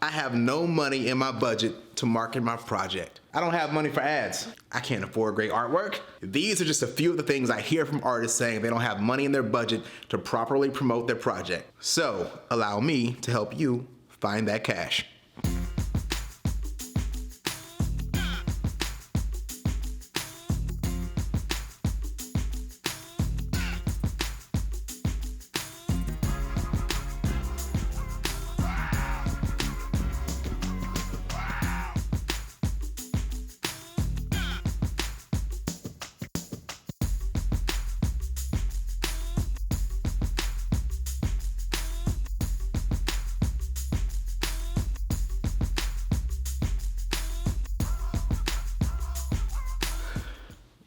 I have no money in my budget to market my project. I don't have money for ads. I can't afford great artwork. These are just a few of the things I hear from artists saying they don't have money in their budget to properly promote their project. So allow me to help you find that cash.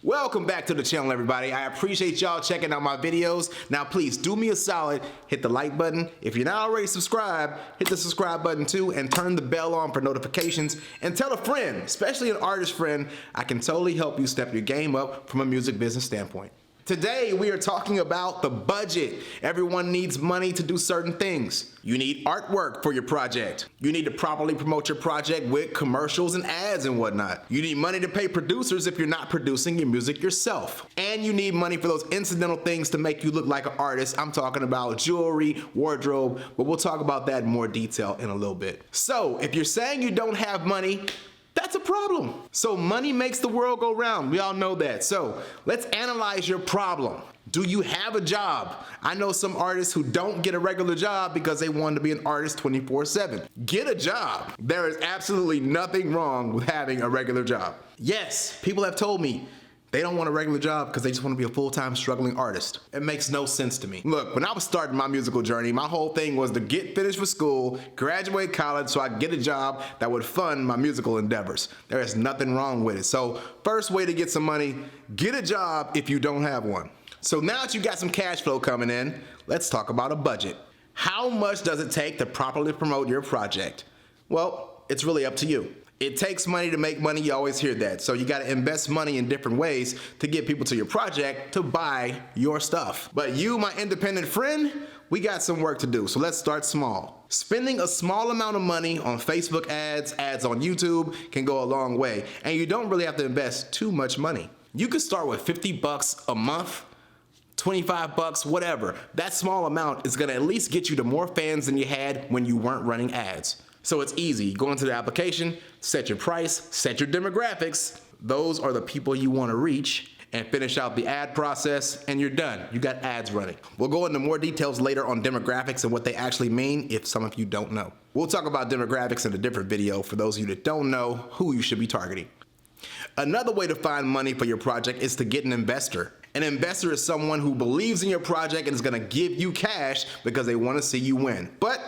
Welcome back to the channel, everybody. I appreciate y'all checking out my videos. Now, please do me a solid, hit the like button. If you're not already subscribed, hit the subscribe button too and turn the bell on for notifications. And tell a friend, especially an artist friend, I can totally help you step your game up from a music business standpoint. Today, we are talking about the budget. Everyone needs money to do certain things. You need artwork for your project. You need to properly promote your project with commercials and ads and whatnot. You need money to pay producers if you're not producing your music yourself. And you need money for those incidental things to make you look like an artist. I'm talking about jewelry, wardrobe, but we'll talk about that in more detail in a little bit. So, if you're saying you don't have money, that's a problem. So money makes the world go round. We all know that. So let's analyze your problem. Do you have a job? I know some artists who don't get a regular job because they want to be an artist 24/7. Get a job. There is absolutely nothing wrong with having a regular job. Yes, people have told me they don't want a regular job because they just want to be a full-time struggling artist. It makes no sense to me. Look, when I was starting my musical journey, my whole thing was to get finished with school, graduate college so I could get a job that would fund my musical endeavors. There is nothing wrong with it. So first way to get some money, get a job if you don't have one. So now that you got some cash flow coming in, let's talk about a budget. How much does it take to properly promote your project? Well, it's really up to you. It takes money to make money, you always hear that. So you gotta invest money in different ways to get people to your project to buy your stuff. But you, my independent friend, we got some work to do, so let's start small. Spending a small amount of money on Facebook ads, ads on YouTube can go a long way, and you don't really have to invest too much money. You could start with 50 bucks a month, 25 bucks, whatever. That small amount is gonna at least get you to more fans than you had when you weren't running ads. So it's easy. You go into the application, set your price, set your demographics. Those are the people you want to reach, and finish out the ad process, and you're done. You got ads running. We'll go into more details later on demographics and what they actually mean if some of you don't know. We'll talk about demographics in a different video for those of you that don't know who you should be targeting. Another way to find money for your project is to get an investor. An investor is someone who believes in your project and is going to give you cash because they want to see you win. But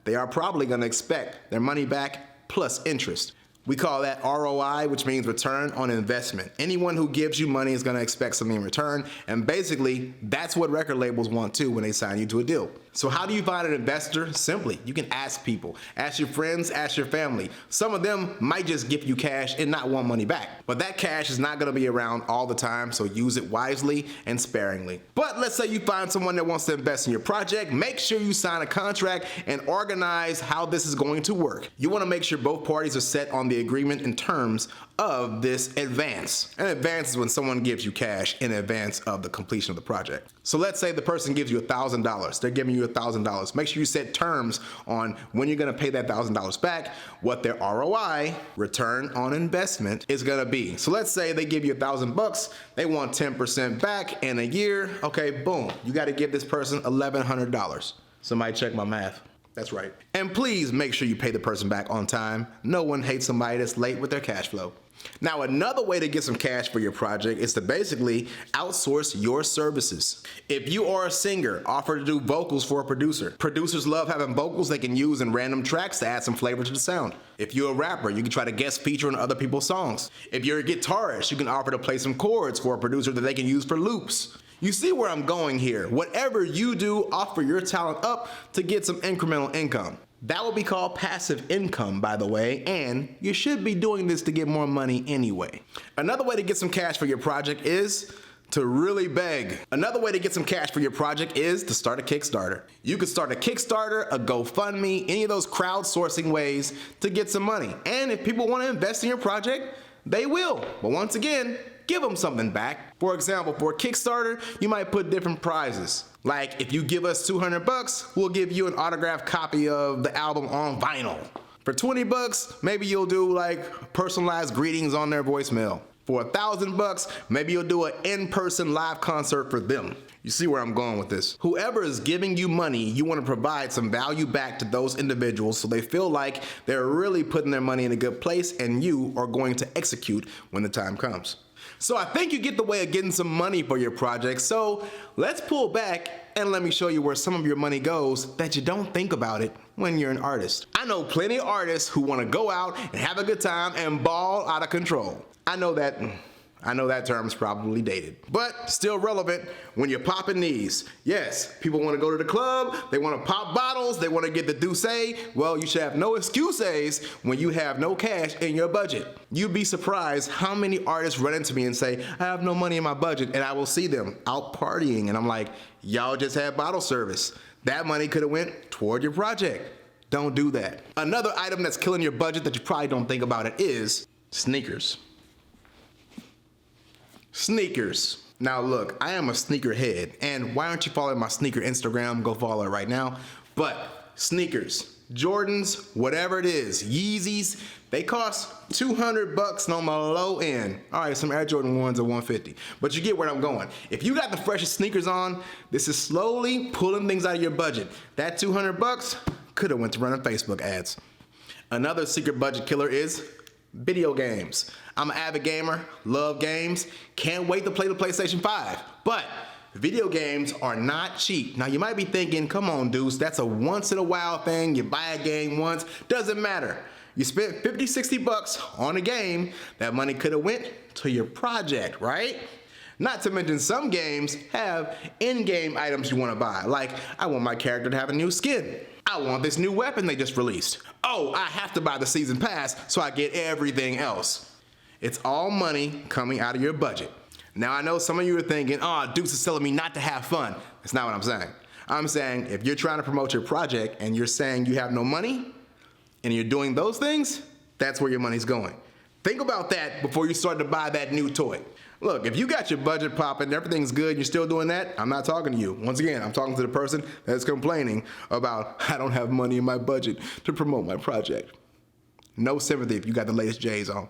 they are probably going to expect their money back plus interest. We call that ROI, which means return on investment. Anyone who gives you money is going to expect something in return, and basically, that's what record labels want too when they sign you to a deal. So how do you find an investor? Simply, you can ask people. Ask your friends, ask your family. Some of them might just give you cash and not want money back. But that cash is not going to be around all the time, so use it wisely and sparingly. But let's say you find someone that wants to invest in your project. Make sure you sign a contract and organize how this is going to work. You want to make sure both parties are set on the agreement in terms of this advance. An advance is when someone gives you cash in advance of the completion of the project. So let's say the person gives you $1,000. They're giving you $1,000. Make sure you set terms on when you're going to pay that $1,000 back, what their ROI, return on investment, is going to be. So let's say they give you $1,000, they want 10% back in a year. Okay, boom. You got to give this person $1,100. Somebody check my math. That's right. And please make sure you pay the person back on time. No one hates somebody that's late with their cash flow. Now, another way to get some cash for your project is to basically outsource your services. If you are a singer, offer to do vocals for a producer. Producers love having vocals they can use in random tracks to add some flavor to the sound. If you're a rapper, you can try to guest feature on other people's songs. If you're a guitarist, you can offer to play some chords for a producer that they can use for loops. You see where I'm going here. Whatever you do, offer your talent up to get some incremental income. That will be called passive income, by the way, and you should be doing this to get more money anyway. Another way to get some cash for your project is to really beg. Another way to get some cash for your project is to start a Kickstarter. You can start a Kickstarter, a GoFundMe, any of those crowdsourcing ways to get some money. And if people want to invest in your project, they will. But once again, give them something back. For example, for a Kickstarter, you might put different prizes. Like if you give us 200 bucks, we'll give you an autographed copy of the album on vinyl. For 20 bucks, maybe you'll do like personalized greetings on their voicemail. For 1,000 bucks, maybe you'll do an in-person live concert for them. You see where I'm going with this. Whoever is giving you money, you want to provide some value back to those individuals so they feel like they're really putting their money in a good place and you are going to execute when the time comes. So I think you get the way of getting some money for your project. So let's pull back and let me show you where some of your money goes that you don't think about it when you're an artist. I know plenty of artists who want to go out and have a good time and ball out of control. I know that term's probably dated, but still relevant when you're popping these. Yes, people want to go to the club, they want to pop bottles, they want to get the Deuce. Well, you should have no excuses when you have no cash in your budget. You'd be surprised how many artists run into me and say, I have no money in my budget, and I will see them out partying, and I'm like, y'all just had bottle service. That money could have went toward your project. Don't do that. Another item that's killing your budget that you probably don't think about it is sneakers. Sneakers. Now look, I am a sneakerhead, and why aren't you following my sneaker Instagram? Go follow it right now. But sneakers, Jordans, whatever it is, Yeezys, they cost 200 bucks on the low end. All right, some Air Jordan 1s are 150, but you get where I'm going. If you got the freshest sneakers on, this is slowly pulling things out of your budget. That 200 bucks could have went to running Facebook ads. Another secret budget killer is video games. I'm an avid gamer, love games, can't wait to play the PlayStation 5. But video games are not cheap. Now you might be thinking, come on Deuce, that's a once in a while thing, you buy a game once, doesn't matter. You spent 50, 60 bucks on a game, that money could have went to your project, right? Not to mention some games have in-game items you want to buy, like I want my character to have a new skin. I want this new weapon they just released. Oh, I have to buy the season pass so I get everything else. It's all money coming out of your budget. Now I know some of you are thinking, oh, Deuce is telling me not to have fun. That's not what I'm saying. I'm saying if you're trying to promote your project and you're saying you have no money and you're doing those things, that's where your money's going. Think about that before you start to buy that new toy. Look, if you got your budget popping, everything's good, you're still doing that, I'm not talking to you. Once again, I'm talking to the person that's complaining about, I don't have money in my budget to promote my project. No sympathy if you got the latest J's on.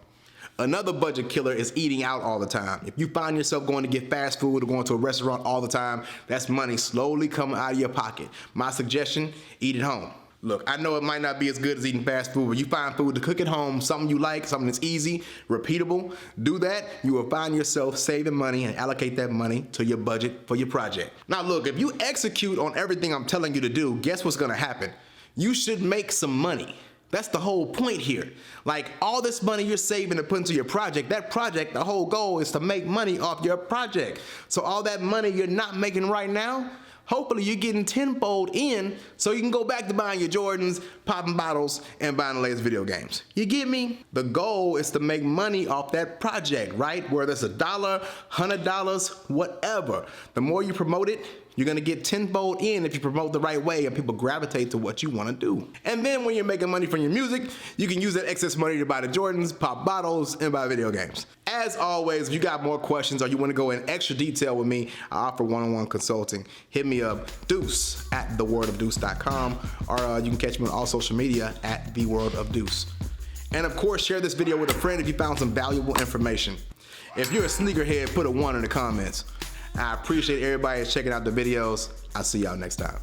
Another budget killer is eating out all the time. If you find yourself going to get fast food or going to a restaurant all the time, that's money slowly coming out of your pocket. My suggestion, eat at home. Look, I know it might not be as good as eating fast food, but you find food to cook at home, something you like, something that's easy, repeatable, do that, you will find yourself saving money and allocate that money to your budget for your project. Now look, if you execute on everything I'm telling you to do, guess what's gonna happen? You should make some money. That's the whole point here. Like all this money you're saving to put into your project, that project, the whole goal is to make money off your project. So all that money you're not making right now, hopefully you're getting tenfold in so you can go back to buying your Jordans, popping bottles, and buying the latest video games. You get me? The goal is to make money off that project, right? Whether it's $1, $100, whatever. The more you promote it, you're gonna get tenfold in if you promote the right way and people gravitate to what you wanna do. And then when you're making money from your music, you can use that excess money to buy the Jordans, pop bottles, and buy video games. As always, if you got more questions or you wanna go in extra detail with me, I offer one-on-one consulting. Hit me up, Deuce at theworldofdeuce.com, or you can catch me on all social media at theworldofdeuce. And of course, share this video with a friend if you found some valuable information. If you're a sneakerhead, put a 1 in the comments. I appreciate everybody checking out the videos. I'll see y'all next time.